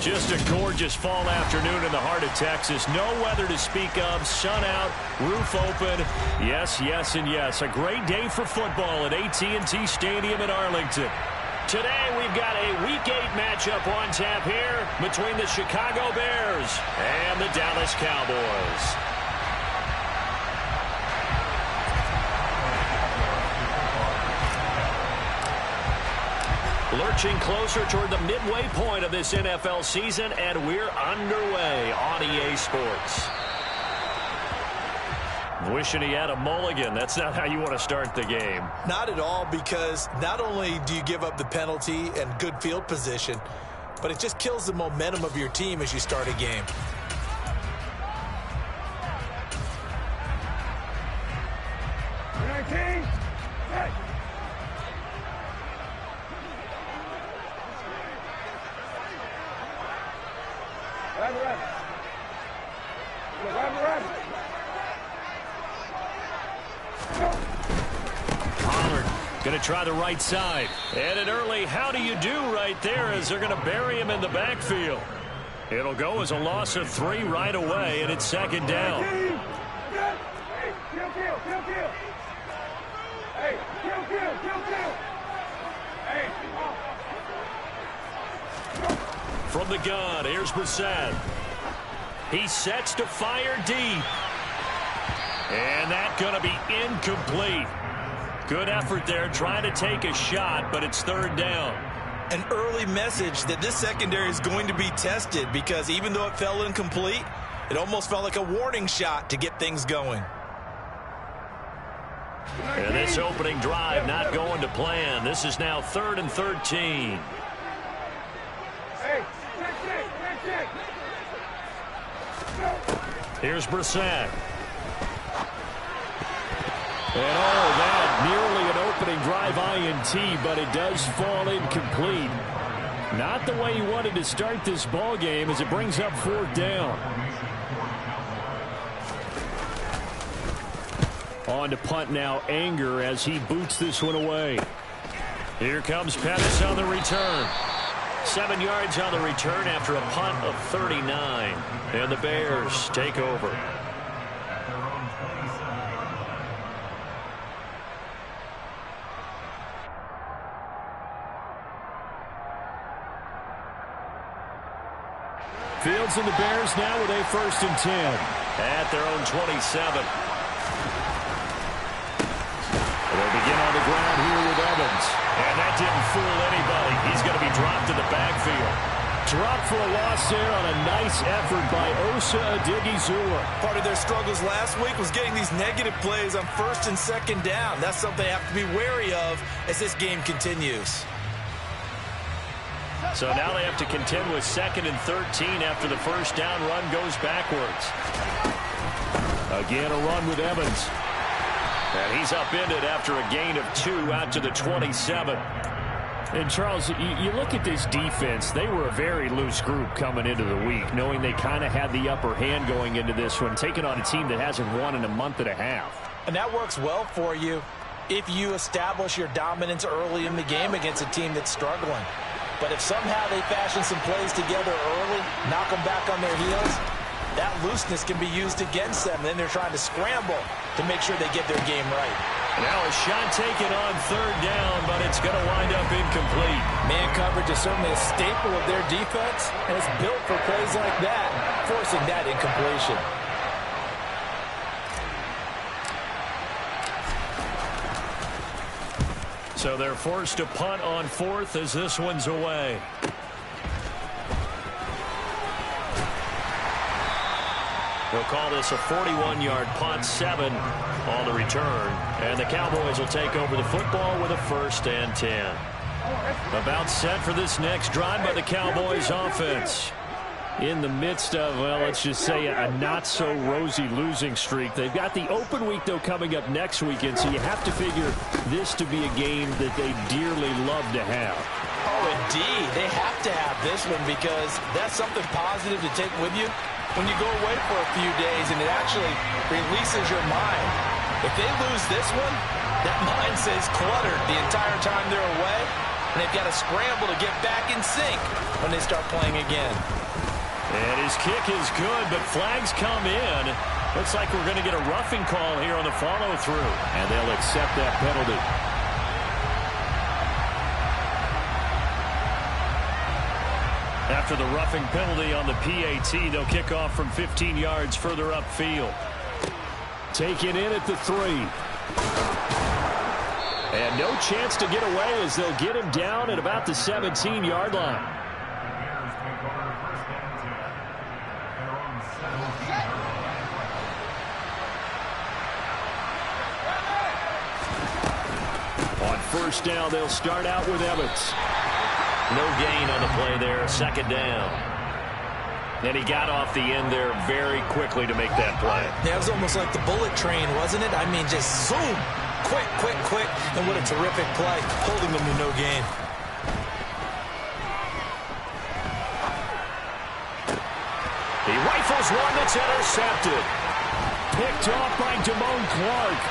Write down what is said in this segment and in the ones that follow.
Just a gorgeous fall afternoon in the heart of Texas. No weather to speak of. Sun out, roof open. Yes, yes, and yes. A great day for football at AT&T Stadium in Arlington. Today we've got a Week 8 matchup on tap here between the Chicago Bears and the Dallas Cowboys. Lurching closer toward the midway point of this NFL season, and we're underway on EA Sports. Wishing he had a mulligan. That's not how you want to start the game. Not at all, because not only do you give up the penalty and good field position, but it just kills the momentum of your team as you start a game. Going to try the right side. And an early how do you do right there as they're going to bury him in the backfield. It'll go as a loss of 3 right away, and it's second down. From the gun, here's Brissett. He sets to fire deep. And that's going to be incomplete. Good effort there, trying to take a shot, but it's third down. An early message that this secondary is going to be tested, because even though it fell incomplete, it almost felt like a warning shot to get things going. And this opening drive not going to plan. This is now 3rd and 13. Here's Brissett. And that nearly an opening drive INT, but it does fall incomplete. Not the way he wanted to start this ball game as it brings up 4th down. On to punt now, Anger, as he boots this one away. Here comes Pettis on the return. 7 yards on the return after a punt of 39. And the Bears take over. Fields and the Bears now with a 1st and 10. At their own 27. They'll begin on the ground here with Evans. And that didn't fool anybody. He's going to be dropped in the backfield. Dropped for a loss there on a nice effort by Osa Odighizuwa. Part of their struggles last week was getting these negative plays on 1st and 2nd down. That's something they have to be wary of as this game continues. So now they have to contend with 2nd and 13 after the 1st down run goes backwards. Again, a run with Evans. And he's upended after a gain of 2 out to the 27. And, Charles, you look at this defense. They were a very loose group coming into the week, knowing they kind of had the upper hand going into this one, taking on a team that hasn't won in a month and a half. And that works well for you if you establish your dominance early in the game against a team that's struggling. But if somehow they fashion some plays together early, knock them back on their heels, that looseness can be used against them. Then they're trying to scramble to make sure they get their game right. Now a shot taken on 3rd down, but it's going to wind up incomplete. Man coverage is certainly a staple of their defense, and it's built for plays like that, forcing that incompletion. So they're forced to punt on 4th as this one's away. They'll call this a 41-yard punt, 7 on the return. And the Cowboys will take over the football with a 1st and 10. About set for this next drive by the Cowboys offense. In the midst of, well, let's just say a not-so-rosy losing streak. They've got the open week, though, coming up next weekend, so you have to figure this to be a game that they dearly love to have. Oh, indeed. They have to have this one because that's something positive to take with you when you go away for a few days, and it actually releases your mind. If they lose this one, that mind stays cluttered the entire time they're away. and they've got to scramble to get back in sync when they start playing again. And his kick is good, but flags come in. Looks like we're going to get a roughing call here on the follow-through. And they'll accept that penalty. After the roughing penalty on the PAT, they'll kick off from 15 yards further upfield. Taken in at the 3. And no chance to get away as they'll get him down at about the 17-yard line. On first down, they'll start out with Evans. No gain on the play there, second down. And he got off the end there very quickly to make that play. Yeah, it was almost like the bullet train, wasn't it? I mean, just zoom. Quick, quick, quick. And what a terrific play, holding them to no gain. He rifles one that's intercepted. Picked off by Damone Clark.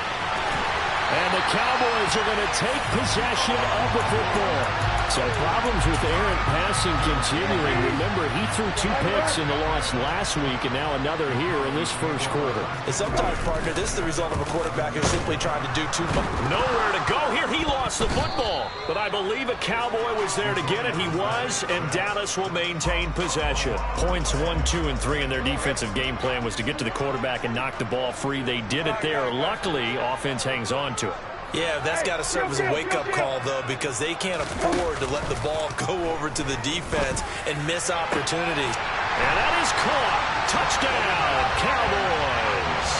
And the Cowboys are going to take possession of the football. So problems with errant passing continuing. Remember, he threw 2 picks in the loss last week, and now another here in this first quarter. And sometimes, partner, this is the result of a quarterback who's simply trying to do too much. Nowhere to go here. He lost the football. But I believe a Cowboy was there to get it. He was, and Dallas will maintain possession. Points 1, 2, and 3 in their defensive game plan was to get to the quarterback and knock the ball free. They did it there. Luckily, offense hangs on to it. Yeah, that's got to serve as a wake-up call, though, because they can't afford to let the ball go over to the defense and miss opportunities. And that is caught. Touchdown, Cowboys.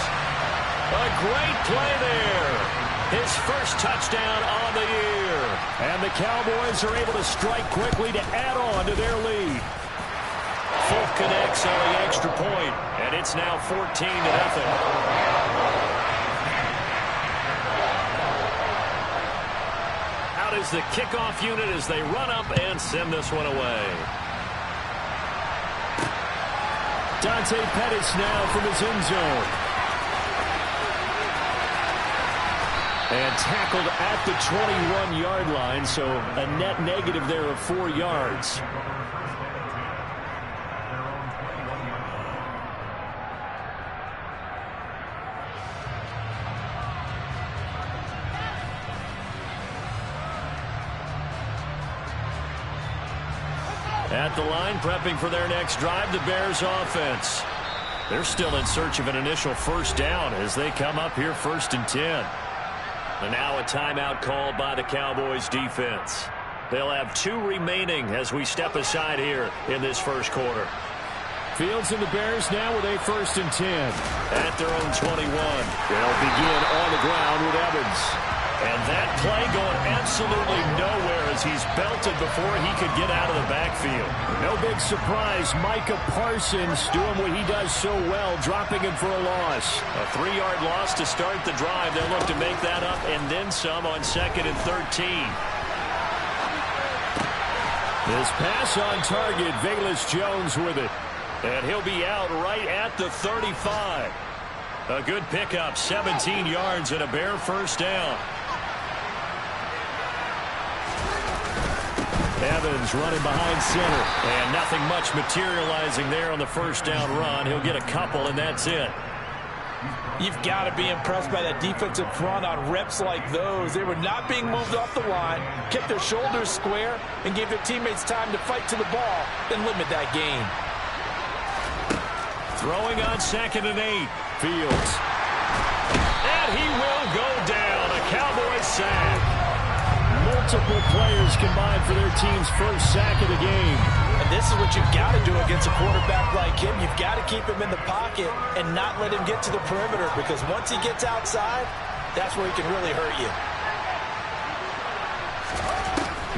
A great play there. His first touchdown on the year. And the Cowboys are able to strike quickly to add on to their lead. Fulk connects on the extra point, and it's now 14-0. Is the kickoff unit as they run up and send this one away. Dante Pettis now from his end zone. And tackled at the 21-yard line, so a net negative there of 4 yards. At the line, prepping for their next drive, the Bears offense. They're still in search of an initial first down as they come up here 1st and 10. And now a timeout called by the Cowboys defense. They'll have 2 remaining as we step aside here in this first quarter. Fields and the Bears now with a 1st and 10. At their own 21. They'll begin on the ground with Evans. And that play going absolutely nowhere as he's belted before he could get out of the backfield. No big surprise. Micah Parsons doing what he does so well, dropping him for a loss. A 3-yard loss to start the drive. They'll look to make that up and then some on 2nd and 13. This pass on target. Velus Jones with it. And he'll be out right at the 35. A good pickup, 17 yards and a Bear first down. Evans running behind center. And nothing much materializing there on the first down run. He'll get a couple, and that's it. You've got to be impressed by that defensive front on reps like those. They were not being moved off the line, kept their shoulders square, and gave their teammates time to fight to the ball, then limit that gain. Throwing on 2nd and 8. Fields. And he will go down. A Cowboys sack. Multiple players combined for their team's first sack of the game. And this is what you've got to do against a quarterback like him. You've got to keep him in the pocket and not let him get to the perimeter, because once he gets outside, that's where he can really hurt you.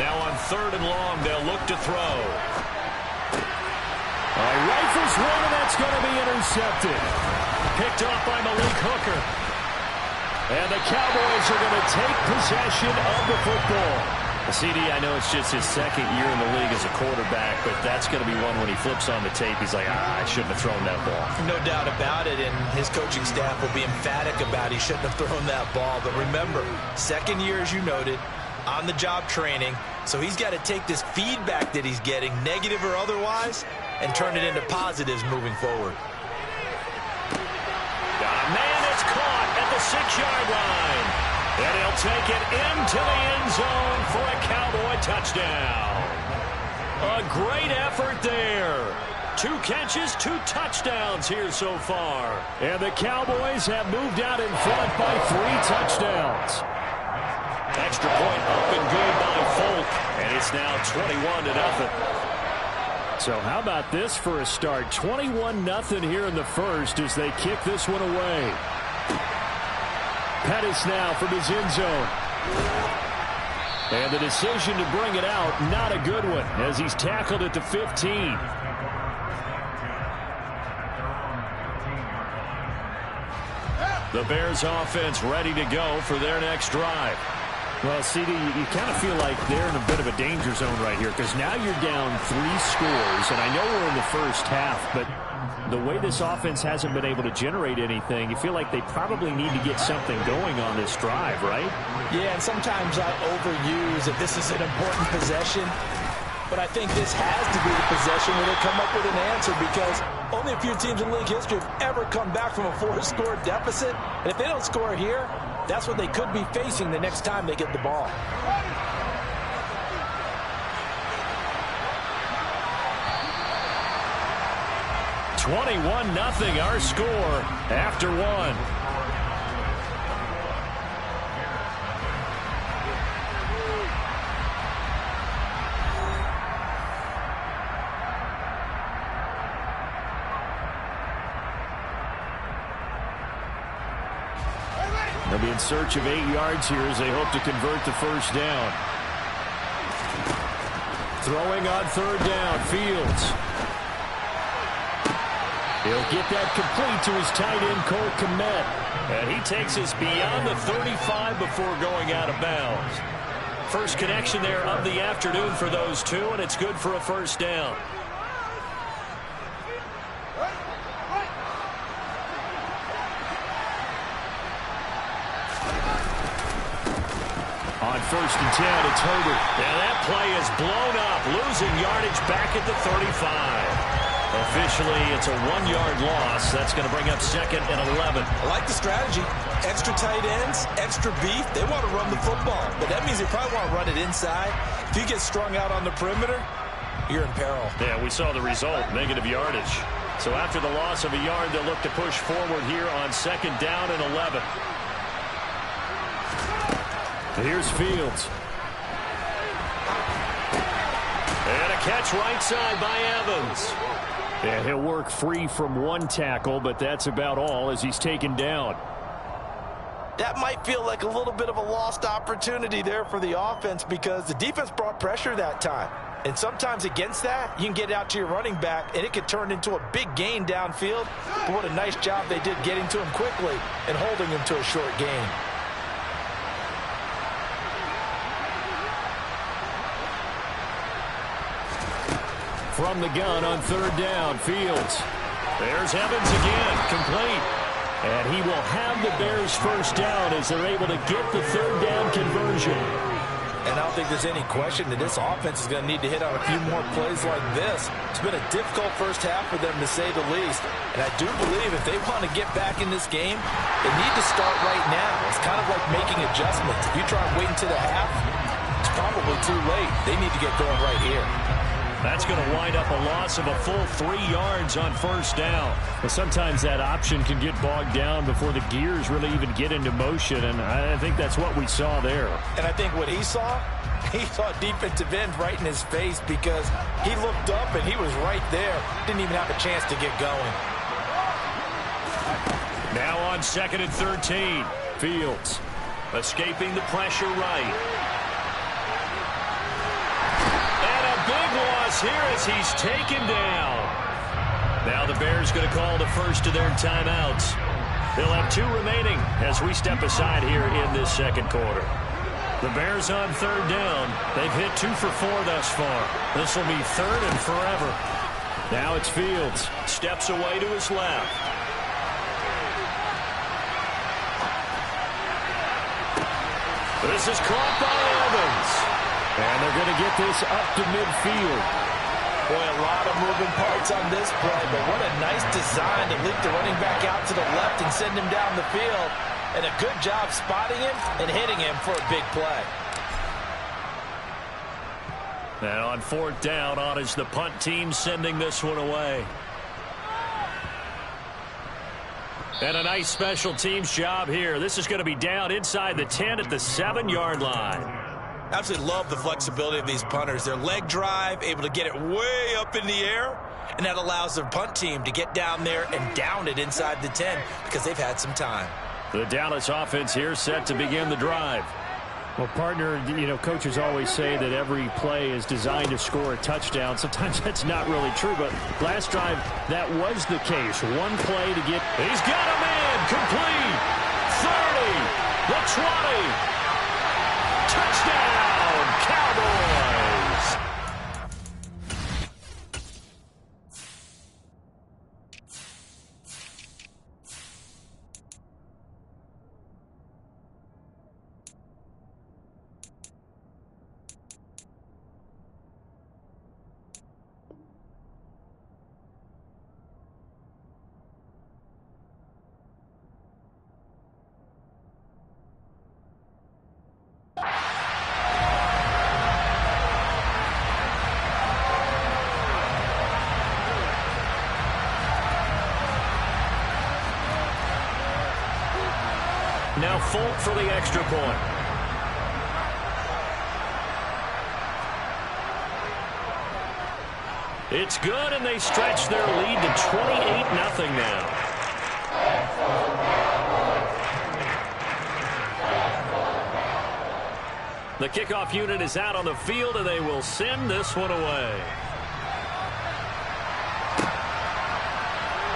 Now on 3rd and long, they'll look to throw. Rifles one, and that's going to be intercepted. Picked off by Malik Hooker. And the Cowboys are going to take possession of the football. CD, I know it's just his 2nd year in the league as a quarterback, but that's going to be one when he flips on the tape. He's like, I shouldn't have thrown that ball. No doubt about it, and his coaching staff will be emphatic about he shouldn't have thrown that ball. But remember, 2nd year, as you noted, on-the-job training, So he's got to take this feedback that he's getting, negative or otherwise, and turn it into positives moving forward. Got a man that's caught at the 6-yard line. And he'll take it into the end zone for a Cowboy touchdown. A great effort there. 2 catches, 2 touchdowns here so far. And the Cowboys have moved out in front by 3 touchdowns. Extra point up and good by Folk. And it's now 21-0. So how about this for a start? 21-0 here in the first as they kick this one away. Pettis now from his end zone. And the decision to bring it out, not a good one, as he's tackled at the 15. The Bears offense ready to go for their next drive. Well, CD, you kind of feel like they're in a bit of a danger zone right here because now you're down 3 scores, and I know we're in the first half, but the way this offense hasn't been able to generate anything, you feel like they probably need to get something going on this drive, right? Yeah, and sometimes I overuse that this is an important possession, but I think this has to be the possession where they come up with an answer because only a few teams in league history have ever come back from a 4-score deficit, and if they don't score here, that's what they could be facing the next time they get the ball. $21-0 our score after 1. They'll be in search of 8 yards here as they hope to convert the first down. Throwing on 3rd down, Fields. He'll get that complete to his tight end, Cole Kmet. And he takes us beyond the 35 before going out of bounds. First connection there of the afternoon for those two, and it's good for a first down. On 1st and 10, it's Herbert. And that play is blown up, losing yardage back at the 35. Officially, it's a 1-yard loss. That's going to bring up 2nd and 11. I like the strategy. Extra tight ends, extra beef. They want to run the football, but that means they probably want to run it inside. If you get strung out on the perimeter, you're in peril. Yeah, we saw the result, negative yardage. So after the loss of a yard, they'll look to push forward here on 2nd down and 11. Here's Fields. And a catch right side by Evans. Yeah, he'll work free from 1 tackle, but that's about all as he's taken down. That might feel like a little bit of a lost opportunity there for the offense because the defense brought pressure that time. And sometimes against that, you can get out to your running back, and it could turn into a big gain downfield. But what a nice job they did getting to him quickly and holding him to a short gain. From the gun on 3rd down, Fields. There's Evans again, complete. And he will have the Bears first down as they're able to get the 3rd down conversion. And I don't think there's any question that this offense is going to need to hit on a few more plays like this. It's been a difficult first half for them, to say the least. And I do believe if they want to get back in this game, they need to start right now. It's kind of like making adjustments. If you try and wait until the half, it's probably too late. They need to get going right here. That's going to wind up a loss of a full 3 yards on 1st down. Well, sometimes that option can get bogged down before the gears really even get into motion, and I think that's what we saw there. And I think what he saw defensive end right in his face because he looked up and he was right there. Didn't even have a chance to get going. Now on 2nd and 13. Fields. Escaping the pressure right. Big loss here as he's taken down. Now the Bears going to call the first of their timeouts. They'll have 2 remaining as we step aside here in this 2nd quarter. The Bears on 3rd down. They've hit 2 for 4 thus far. This will be 3rd and forever. Now it's Fields. Steps away to his left. This is caught by Evans. And they're going to get this up to midfield. Boy, a lot of moving parts on this play, but what a nice design to leak the running back out to the left and send him down the field. And a good job spotting him and hitting him for a big play. And on fourth down, on is the punt team sending this one away. And a nice special teams job here. This is going to be down inside the 10 at the 7-yard line. Absolutely love the flexibility of these punters. Their leg drive, able to get it way up in the air, and that allows their punt team to get down there and down it inside the 10 because they've had some time. The Dallas offense here set to begin the drive. Well, partner, you know, coaches always say that every play is designed to score a touchdown. Sometimes that's not really true, but last drive, that was the case. One play to get... He's got a man, complete, 30, the 20, touchdown, Cowboys! Now Folk for the extra point. It's good, and they stretch their lead to 28-0 now. The kickoff unit is out on the field, and they will send this one away.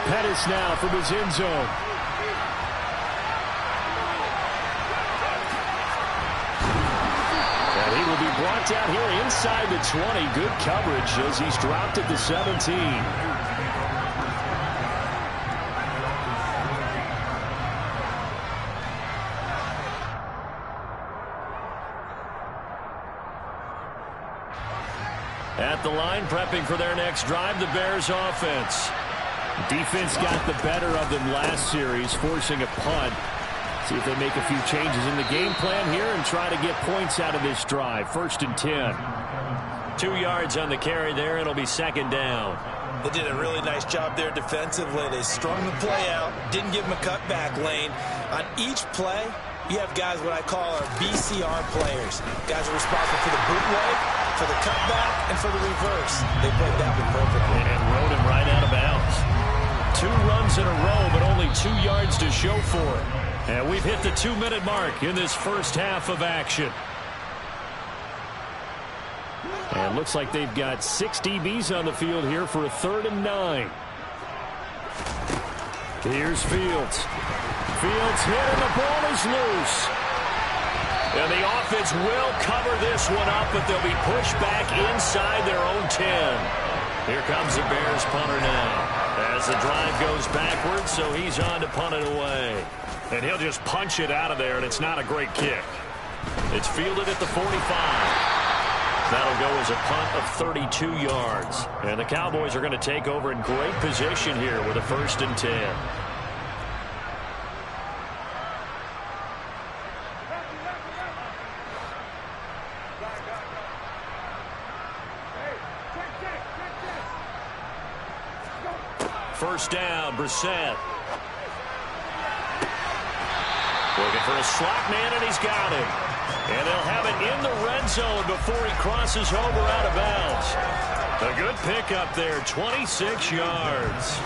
Pettis now from his end zone. And he will be brought down here inside the 20. Good coverage as he's dropped at the 17. At the line, prepping for their next drive, the Bears offense. Defense got the better of them last series, forcing a punt. See if they make a few changes in the game plan here and try to get points out of this drive. 1st and 10. 2 yards on the carry there. It'll be second down. They did a really nice job there defensively. They strung the play out, didn't give them a cutback lane. On each play, you have guys what I call our BCR players. Guys are responsible for the bootleg, for the cutback, and for the reverse. They played that one perfectly. And rode him right out of bounds. 2 runs in a row, but only 2 yards to show for it. And we've hit the 2-minute mark in this first half of action. And looks like they've got 6 DBs on the field here for a 3rd and 9. Here's Fields. Fields hit and the ball is loose. And the offense will cover this one up, but they'll be pushed back inside their own 10. Here comes the Bears punter now. As the drive goes backwards, so he's on to punt it away. And he'll just punch it out of there, and it's not a great kick. It's fielded at the 45. That'll go as a punt of 32 yards. And the Cowboys are going to take over in great position here with a 1st and 10. First down, Brissett. Looking for a slot man, and he's got him. And they'll have it in the red zone before he crosses over out of bounds. A good pickup there, 26 yards.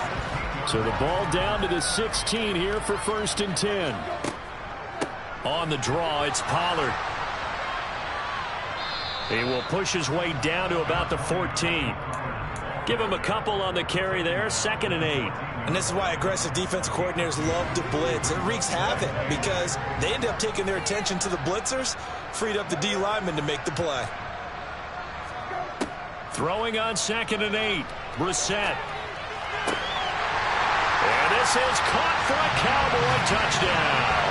So the ball down to the 16 here for 1st and 10. On the draw, it's Pollard. He will push his way down to about the 14. Give him a couple on the carry there, 2nd and 8. And this is why aggressive defensive coordinators love to blitz. It wreaks havoc because they end up taking their attention to the blitzers, freed up the D lineman to make the play. Throwing on 2nd and 8, Brissett. And this is caught for a Cowboy touchdown.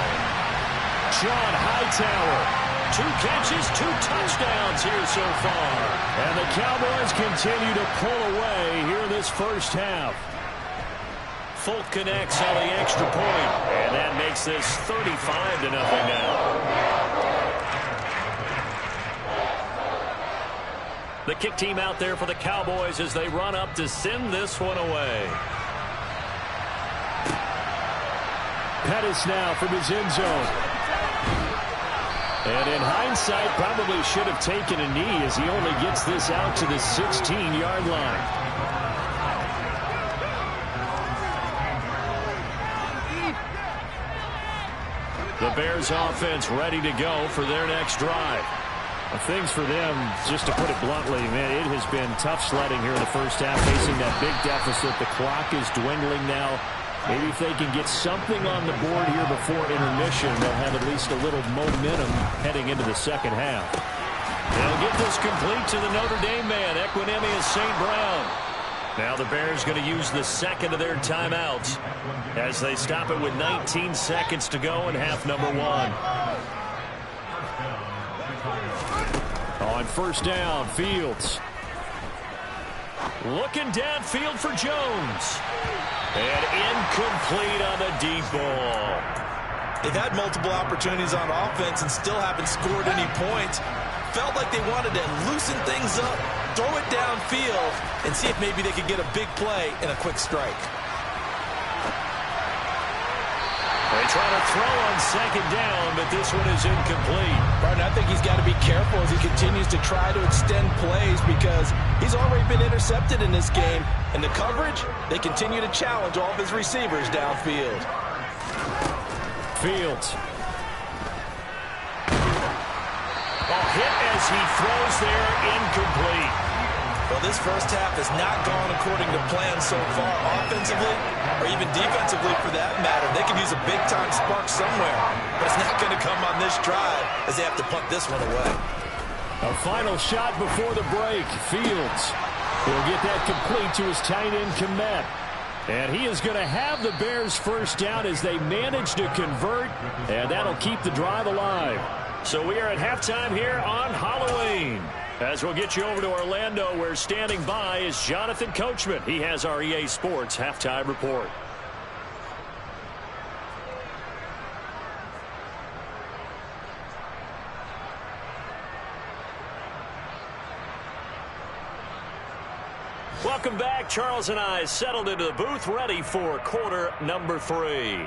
John Hightower 2 catches, 2 touchdowns here so far. And the Cowboys continue to pull away here in this first half. Folk connects on the extra point, and that makes this 35-0 now. The kick team out there for the Cowboys as they run up to send this one away. Pettis now from his end zone. And in hindsight, probably should have taken a knee as he only gets this out to the 16-yard line. The Bears offense ready to go for their next drive. Things for them, just to put it bluntly, man, it has been tough sledding here in the first half, facing that big deficit. The clock is dwindling now. Maybe if they can get something on the board here before intermission, they'll have at least a little momentum heading into the second half. They'll get this complete to the Notre Dame man, Equanimeous St. Brown. Now the Bears going to use the second of their timeouts as they stop it with 19 seconds to go in half number 1. On first down, Fields. Looking downfield for Jones. And incomplete on the deep ball. They've had multiple opportunities on offense and still haven't scored any points. Felt like they wanted to loosen things up, throw it downfield, and see if maybe they could get a big play and a quick strike. They try to throw on second down, but this one is incomplete. Barton, I think he's got to be careful as he continues to try to extend plays because he's already been intercepted in this game. And the coverage, they continue to challenge all of his receivers downfield. Fields. Hit as he throws there, incomplete. Well, this first half has not gone according to plan so far, offensively or even defensively for that matter. They can use a big-time spark somewhere, but it's not going to come on this drive as they have to punt this one away. A final shot before the break. Fields will get that complete to his tight end, Kmet. And he is going to have the Bears first down as they manage to convert, and that'll keep the drive alive. So we are at halftime here on Halloween. As we'll get you over to Orlando, where standing by is Jonathan Coachman. He has our EA Sports halftime report. Welcome back. Charles and I settled into the booth, ready for quarter number 3.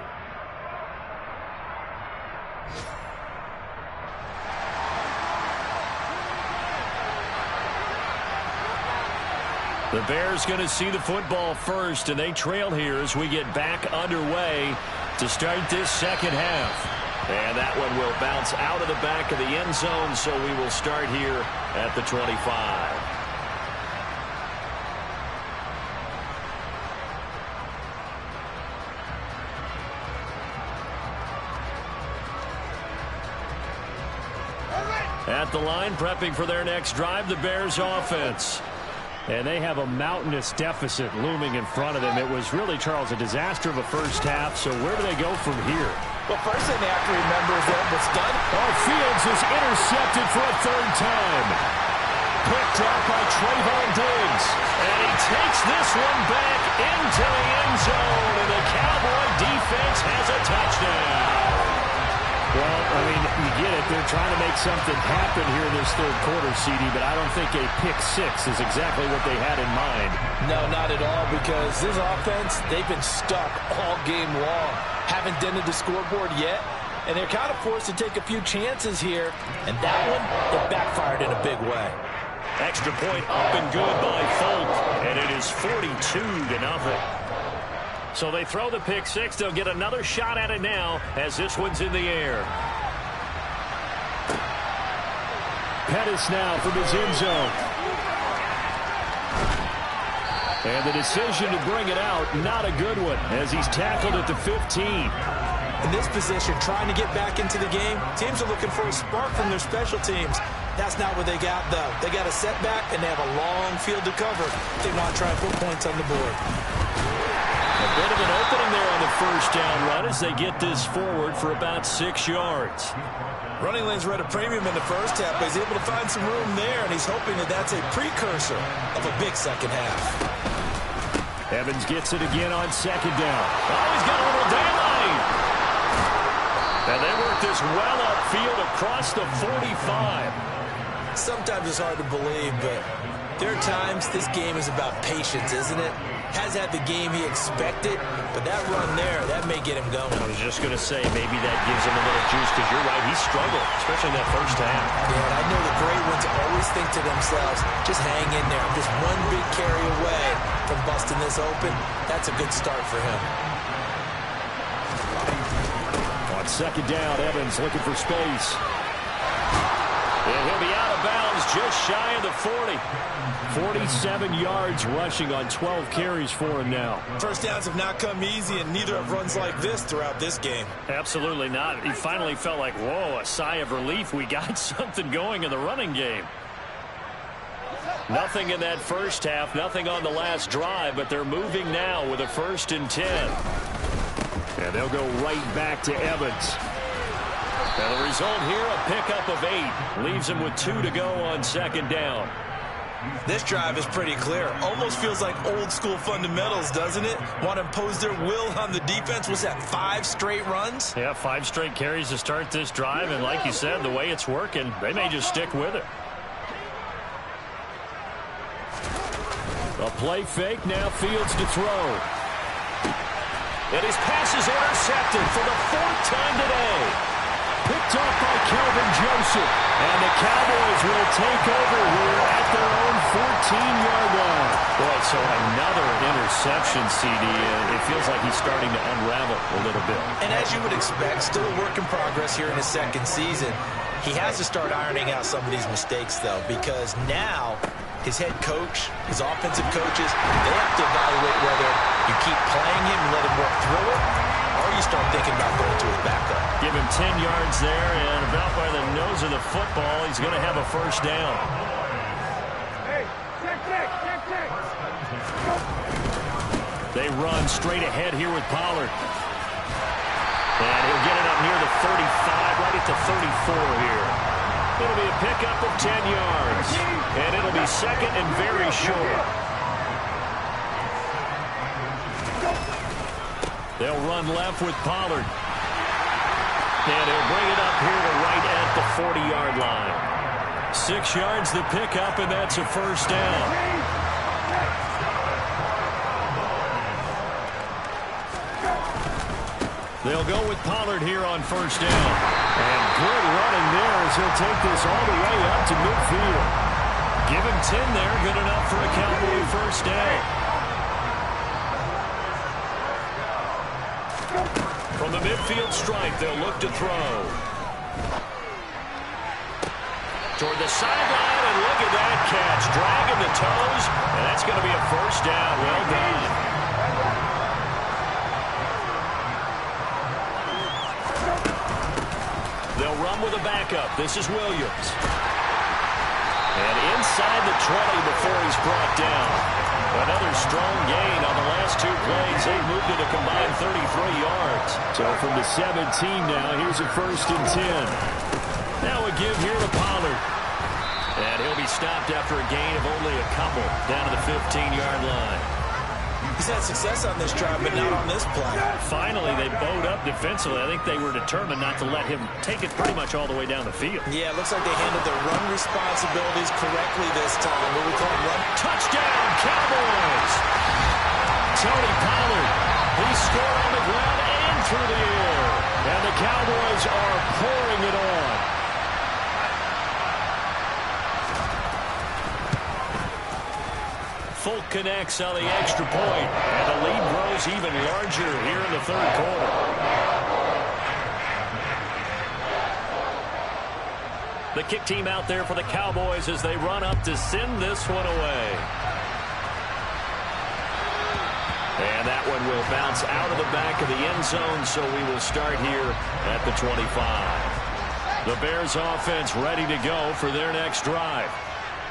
The Bears going to see the football first, and they trail here as we get back underway to start this second half. And that one will bounce out of the back of the end zone, so we will start here at the 25. At the line, prepping for their next drive, the Bears offense. And they have a mountainous deficit looming in front of them. It was really, Charles, a disaster of a first half. So where do they go from here? Well, first thing they have to remember is that what's done. Oh, Fields is intercepted for a third time. Picked up by Trayvon Diggs. And he takes this one back into the end zone. And the Cowboy defense has a touchdown. Well, I mean, you get it. They're trying to make something happen here in this third quarter, CD, but I don't think a pick six is exactly what they had in mind. No, not at all, because this offense, they've been stuck all game long. Haven't dented the scoreboard yet, and they're kind of forced to take a few chances here, and that one, it backfired in a big way. Extra point up and good by Folk, and it is 42-0. So they throw the pick six. They'll get another shot at it now as this one's in the air. Pettis now from his end zone. And the decision to bring it out, not a good one, as he's tackled at the 15. In this position, trying to get back into the game, teams are looking for a spark from their special teams. That's not what they got, though. They got a setback, and they have a long field to cover. They want to try and put points on the board. The Bit of an opening there on the first down run as they get this forward for about 6 yards. Running lanes were at a premium in the first half, but he's able to find some room there, and he's hoping that that's a precursor of a big second half. Evans gets it again on second down. Oh, he's got a little daylight. And they work this well upfield across the 45. Sometimes it's hard to believe, but there are times this game is about patience, isn't it? Has had the game he expected, but that run there, that may get him going. I was just going to say, maybe that gives him a little juice, because you're right, he struggled, especially in that first half. Yeah, and I know the great ones always think to themselves, just hang in there. I'm just one big carry away from busting this open. That's a good start for him. On second down, Evans looking for space. And he'll be out of bounds just shy of the 40. 47 yards rushing on 12 carries for him now. First downs have not come easy, and neither have runs like this throughout this game. Absolutely not. He finally felt like, whoa, a sigh of relief. We got something going in the running game. Nothing in that first half, nothing on the last drive, but they're moving now with a 1st and 10. And they'll go right back to Evans. And the result here, a pickup of 8. Leaves him with 2 to go on second down. This drive is pretty clear. Almost feels like old school fundamentals, doesn't it? Want to impose their will on the defense. Was that 5 straight runs? Yeah, 5 straight carries to start this drive. And like you said, the way it's working, they may just stick with it. A play fake, now Fields to throw. And his pass is intercepted for the 4th time today. Picked off by Kelvin Joseph. And the Cowboys will take over here at their own 14-yard line. Boy, so another interception, CD. It feels like he's starting to unravel a little bit. And as you would expect, still a work in progress here in his second season. He has to start ironing out some of these mistakes, though, because now his head coach, his offensive coaches, they have to evaluate whether you keep playing him and let him work through it, or you start thinking about going to his backup. Give him 10 yards there, and about by the nose of the football, he's going to have a 1st down. Hey, check. They run straight ahead here with Pollard. And he'll get it up near the 35, right at the 34 here. It'll be a pickup of 10 yards. And it'll be 2nd and very short. They'll run left with Pollard. And he'll bring it up here to right at the 40-yard line. 6 yards the pickup, and that's a 1st down. They'll go with Pollard here on 1st down. And good running there as he'll take this all the way up to midfield. Give him 10 there, good enough for a Cowboy 1st down. From the midfield stripe, they'll look to throw. Toward the sideline, and look at that catch. Dragging the toes, and that's going to be a 1st down. Well done. They'll run with a backup. This is Williams. And inside the 20 before he's brought down. Another strong gain on the last 2 plays. They've moved it a combined 33 yards. So from the 17 now, here's a 1st and 10. Now a give here to Pollard. And he'll be stopped after a gain of only a couple down to the 15-yard line. He's had success on this drive, but not on this play. Finally, they bowed up defensively. I think they were determined not to let him take it pretty much all the way down the field. Yeah, it looks like they handled their run responsibilities correctly this time. What we call run. Touchdown, Cowboys! Tony Pollard, he scored on the ground and through the air. And the Cowboys are pouring it on. Folk connects on the extra point, and the lead grows even larger here in the 3rd quarter. The kick team out there for the Cowboys as they run up to send this one away. And that one will bounce out of the back of the end zone, so we will start here at the 25. The Bears offense ready to go for their next drive.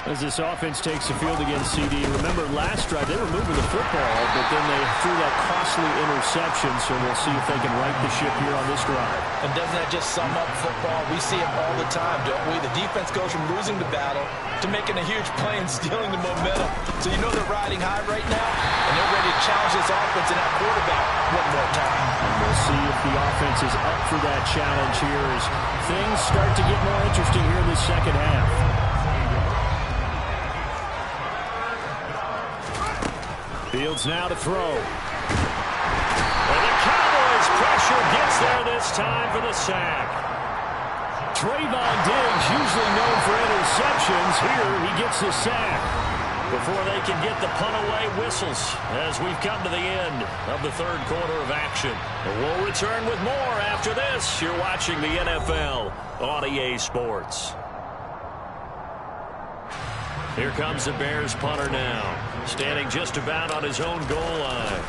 As this offense takes the field against CD. Remember, last drive, they were moving the football, but then they threw that costly interception, so we'll see if they can right the ship here on this drive. And doesn't that just sum up football? We see it all the time, don't we? The defense goes from losing the battle to making a huge play and stealing the momentum. So you know they're riding high right now, and they're ready to challenge this offense and that quarterback one more time. And we'll see if the offense is up for that challenge here as things start to get more interesting here in the second half. Fields now to throw. And the Cowboys pressure gets there this time for the sack. Trayvon Diggs, usually known for interceptions. Here he gets the sack. Before they can get the punt away, whistles as we've come to the end of the third quarter of action. And we'll return with more after this. You're watching the NFL on EA Sports. Here comes the Bears punter now, standing just about on his own goal line.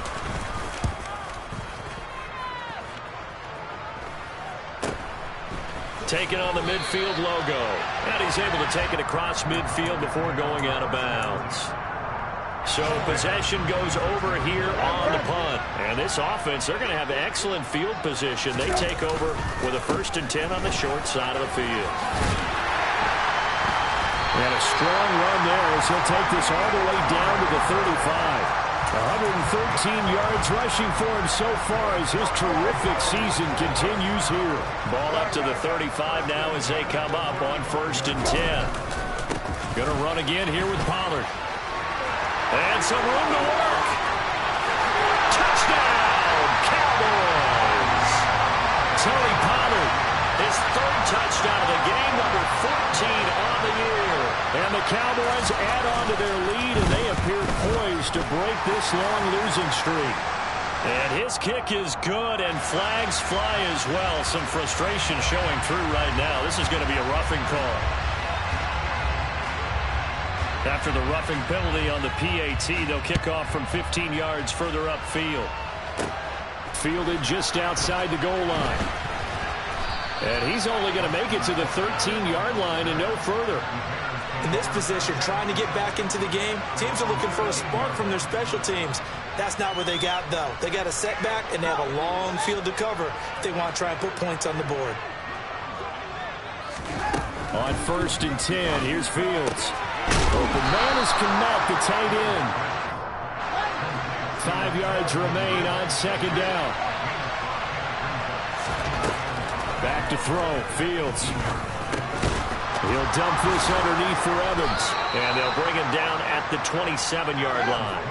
Taking on the midfield logo, and he's able to take it across midfield before going out of bounds. So possession goes over here on the punt. And this offense, they're going to have excellent field position. They take over with a 1st and 10 on the short side of the field. And a strong run there as he'll take this all the way down to the 35. 113 yards rushing for him so far as his terrific season continues here. Ball up to the 35 now as they come up on 1st and 10. Going to run again here with Pollard. And some room to work. Touchdown, Cowboys. Tony Pollard, his 3rd touchdown of the game, number 14 on the year. And the Cowboys add on to their lead, and they appear poised to break this long losing streak. And his kick is good, and flags fly as well. Some frustration showing through right now. This is going to be a roughing call. After the roughing penalty on the PAT, they'll kick off from 15 yards further upfield. Fielded just outside the goal line. And he's only going to make it to the 13-yard line and no further. In this position, trying to get back into the game, teams are looking for a spark from their special teams. That's not what they got, though. They got a setback, and they have a long field to cover if they want to try and put points on the board. On 1st and 10, here's Fields. Open man is Kmet, the tight end. 5 yards remain on 2nd down. Back to throw, Fields. He'll dump this underneath for Evans. And they'll bring him down at the 27-yard line.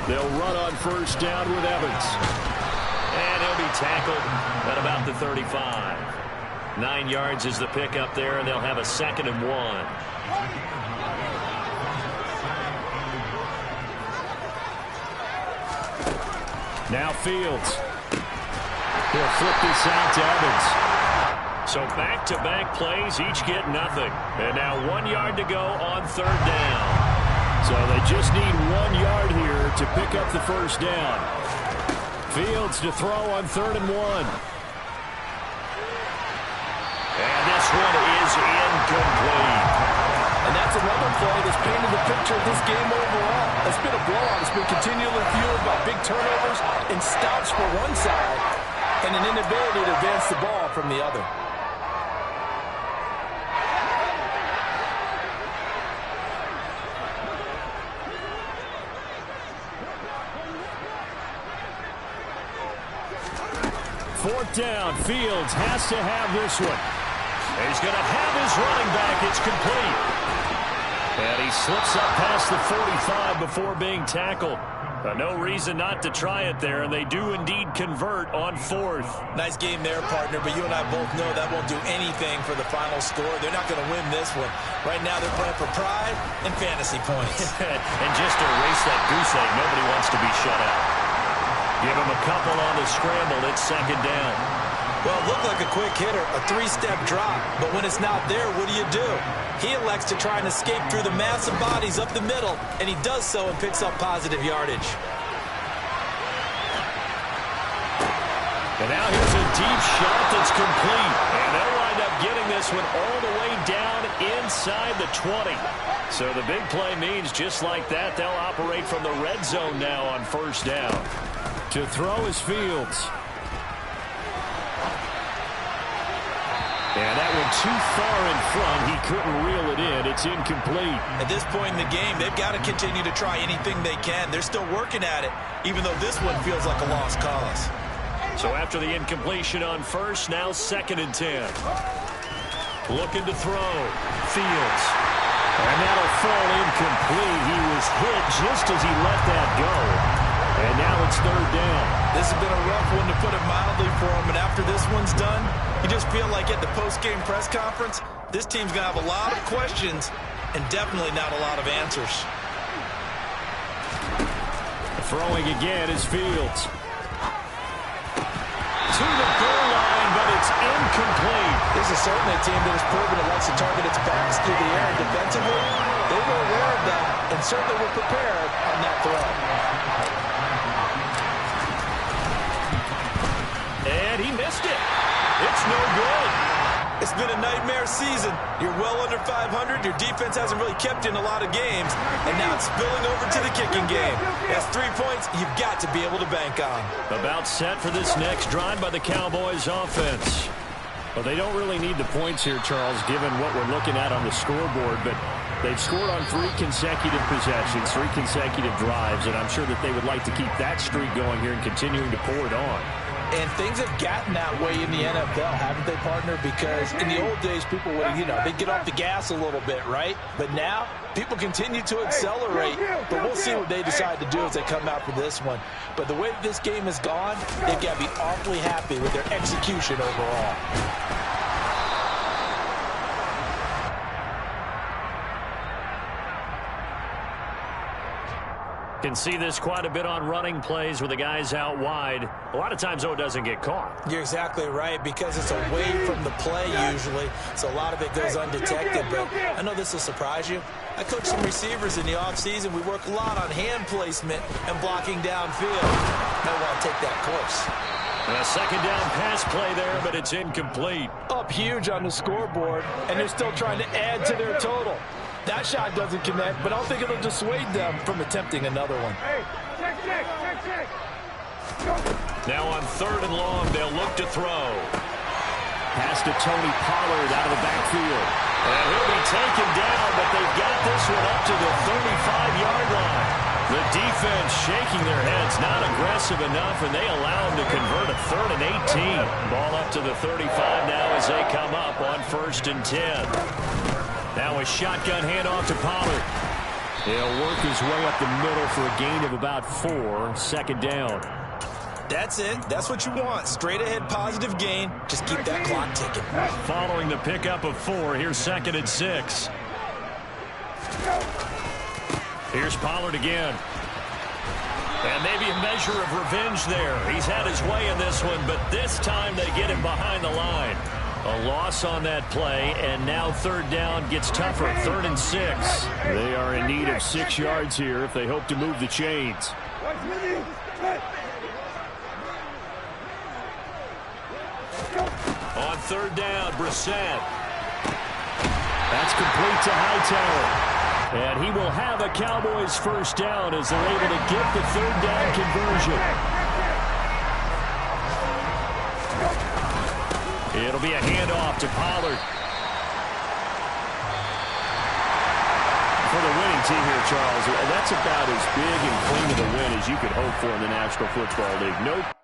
They'll run on 1st down with Evans. And he'll be tackled at about the 35. 9 yards is the pickup there, and they'll have a 2nd and 1. Now Fields. He'll flip this out to Evans. So back-to-back plays, each get nothing. And now 1 yard to go on 3rd down. So they just need 1 yard here to pick up the 1st down. Fields to throw on 3rd and 1. And this one is incomplete. And that's another play that's painted the picture of this game overall. It's been a blowout. It's been continually fueled by big turnovers and stops for one side and an inability to advance the ball from the other. Fourth down. Fields has to have this one. He's going to have his running back. It's complete. And he slips up past the 45 before being tackled. No reason not to try it there, and they do indeed convert on 4th. Nice game there, partner, but you and I both know that won't do anything for the final score. They're not going to win this one. Right now they're playing for pride and fantasy points. And just to erase that goose egg, nobody wants to be shut out. Give him a couple on the scramble. It's 2nd down. Well, it looked like a quick hitter, a 3-step drop. But when it's not there, what do? He elects to try and escape through the massive bodies up the middle, and he does so and picks up positive yardage. And now here's a deep shot that's incomplete. And they'll wind up getting this one all the way down inside the 20. So the big play means just like that, they'll operate from the red zone now on first down. To throw is Fields. And that one too far in front. He couldn't reel it in. It's incomplete. At this point in the game, they've got to continue to try anything they can. They're still working at it, even though this one feels like a lost cause. So after the incompletion on first, now 2nd and 10. Looking to throw. Fields. And that'll fall incomplete. He was hit just as he let that go. And now it's 3rd down. This has been a rough one, to put it mildly, for him. And after this one's done, you just feel like at the post-game press conference, this team's going to have a lot of questions and definitely not a lot of answers. Throwing again is Fields. To the goal line, but it's incomplete. This is certainly a team that has proven it likes to target its backs through the air, and defensively, they were aware of that and certainly were prepared on that throw. And he missed it. It's no good. It's been a nightmare season. You're well under 500. Your defense hasn't really kept you in a lot of games, and now it's spilling over to the kicking game. That's 3 points you've got to be able to bank on. About set for this next drive by the Cowboys offense. Well, they don't really need the points here, Charles, given what we're looking at on the scoreboard, but they've scored on 3 consecutive possessions, 3 consecutive drives, and I'm sure that they would like to keep that streak going here and continuing to pour it on. And things have gotten that way in the NFL, haven't they, partner? Because in the old days, people would, they'd get off the gas a little bit, right? But now, people continue to accelerate. But we'll see what they decide to do as they come out for this one. But the way this game has gone, they've got to be awfully happy with their execution overall. Can see this quite a bit on running plays with the guys out wide. A lot of times, though, it doesn't get caught. You're exactly right, because it's away from the play usually, so a lot of it goes undetected. But I know this will surprise you. I coach some receivers in the offseason. We work a lot on hand placement and blocking downfield. Might want to take that course. A 2nd down pass play there, but it's incomplete. Up huge on the scoreboard, and they're still trying to add to their total. That shot doesn't connect, but I don't think it'll dissuade them from attempting another one. Hey, check. Now on 3rd and long, they'll look to throw. Pass to Tony Pollard out of the backfield. And he'll be taken down, but they've got this one up to the 35-yard line. The defense shaking their heads, not aggressive enough, and they allow them to convert a 3rd and 18. Ball up to the 35 now as they come up on 1st and 10. Now a shotgun handoff to Pollard. He'll work his way up the middle for a gain of about 4. 2nd down. That's it. That's what you want. Straight ahead positive gain. Just keep that clock ticking. Following the pickup of 4, here's 2nd and 6. Here's Pollard again. And maybe a measure of revenge there. He's had his way in this one, but this time they get him behind the line. A loss on that play, and now 3rd down gets tougher. 3rd and 6. They are in need of 6 yards here if they hope to move the chains. On 3rd down, Brissett. That's complete to Hightower. And he will have a Cowboys 1st down as they're able to get the 3rd down conversion. It'll be a handoff to Pollard. For the winning team here, Charles, that's about as big and clean of a win as you could hope for in the National Football League. Nope.